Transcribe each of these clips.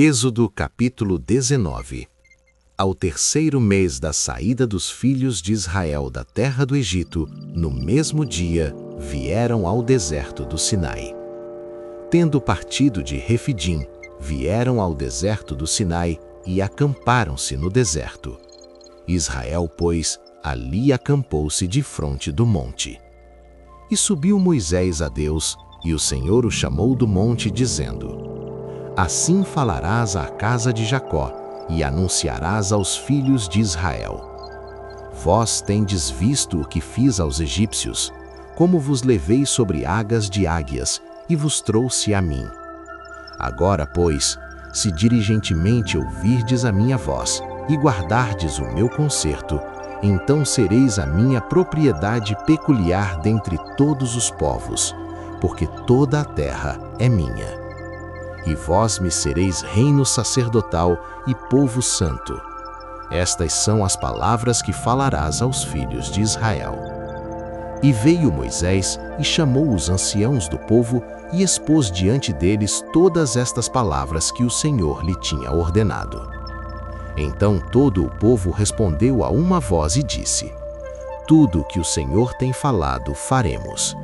Êxodo capítulo 19. Ao terceiro mês da saída dos filhos de Israel da terra do Egito, no mesmo dia, vieram ao deserto do Sinai. Tendo partido de Refidim, vieram ao deserto do Sinai e acamparam-se no deserto. Israel, pois, ali acampou-se defronte do monte. E subiu Moisés a Deus, e o Senhor o chamou do monte, dizendo: Assim falarás à casa de Jacó, e anunciarás aos filhos de Israel: Vós tendes visto o que fiz aos egípcios, como vos levei sobre agas de águias, e vos trouxe a mim. Agora, pois, se diligentemente ouvirdes a minha voz, e guardardes o meu concerto, então sereis a minha propriedade peculiar dentre todos os povos, porque toda a terra é minha. E vós me sereis reino sacerdotal e povo santo. Estas são as palavras que falarás aos filhos de Israel. E veio Moisés e chamou os anciãos do povo e expôs diante deles todas estas palavras que o Senhor lhe tinha ordenado. Então todo o povo respondeu a uma voz e disse: Tudo o que o Senhor tem falado, faremos.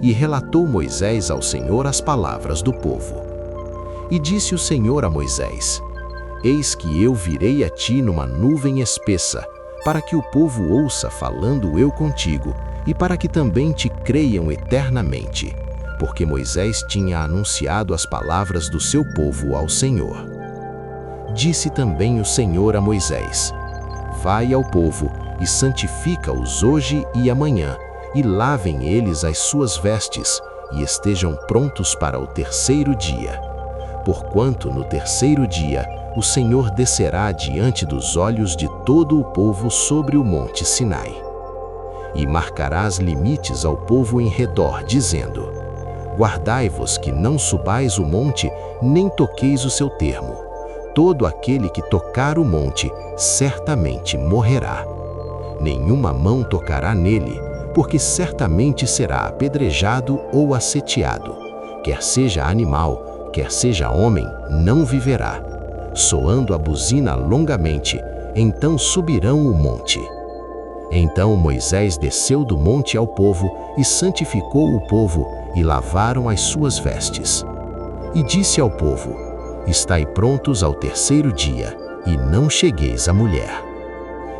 E relatou Moisés ao Senhor as palavras do povo. E disse o Senhor a Moisés: Eis que eu virei a ti numa nuvem espessa, para que o povo ouça falando eu contigo, e para que também te creiam eternamente, porque Moisés tinha anunciado as palavras do seu povo ao Senhor. Disse também o Senhor a Moisés: Vai ao povo e santifica-os hoje e amanhã, e lavem eles as suas vestes, e estejam prontos para o terceiro dia. Porquanto no terceiro dia o Senhor descerá diante dos olhos de todo o povo sobre o monte Sinai. E marcarás limites ao povo em redor, dizendo: Guardai-vos que não subais o monte, nem toqueis o seu termo. Todo aquele que tocar o monte, certamente morrerá. Nenhuma mão tocará nele, porque certamente será apedrejado ou asseteado. Quer seja animal, quer seja homem, não viverá. Soando a buzina longamente, então subirão o monte. Então Moisés desceu do monte ao povo e santificou o povo, e lavaram as suas vestes. E disse ao povo: Estai prontos ao terceiro dia, e não chegueis à mulher.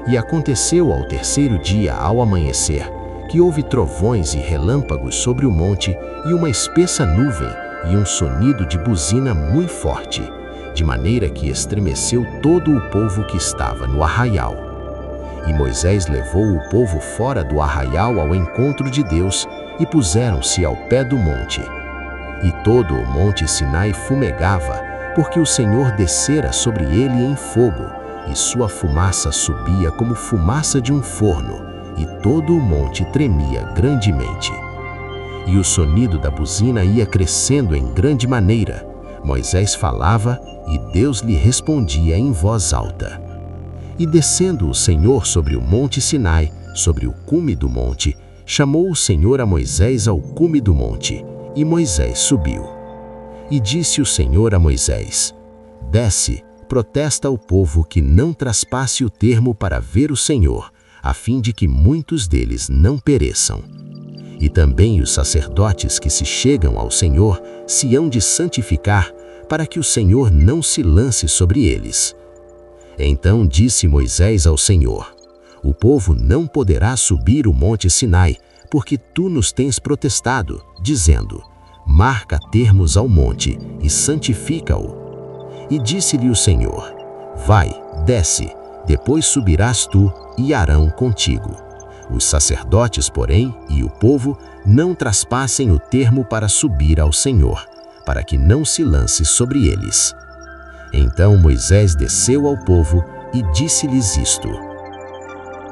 E aconteceu ao terceiro dia, ao amanhecer, que houve trovões e relâmpagos sobre o monte, e uma espessa nuvem, e um sonido de buzina muito forte, de maneira que estremeceu todo o povo que estava no arraial. E Moisés levou o povo fora do arraial ao encontro de Deus, e puseram-se ao pé do monte. E todo o monte Sinai fumegava, porque o Senhor descera sobre ele em fogo, e sua fumaça subia como fumaça de um forno, e todo o monte tremia grandemente. E o sonido da buzina ia crescendo em grande maneira. Moisés falava, e Deus lhe respondia em voz alta. E descendo o Senhor sobre o monte Sinai, sobre o cume do monte, chamou o Senhor a Moisés ao cume do monte, e Moisés subiu. E disse o Senhor a Moisés: Desce, protesta ao povo que não traspasse o termo para ver o Senhor, a fim de que muitos deles não pereçam. E também os sacerdotes que se chegam ao Senhor se hão de santificar, para que o Senhor não se lance sobre eles. Então disse Moisés ao Senhor: O povo não poderá subir o monte Sinai, porque tu nos tens protestado, dizendo: Marca termos ao monte e santifica-o. E disse-lhe o Senhor: Vai, desce, depois subirás tu e Arão contigo. Os sacerdotes, porém, e o povo, não traspassem o termo para subir ao Senhor, para que não se lance sobre eles. Então Moisés desceu ao povo e disse-lhes isto: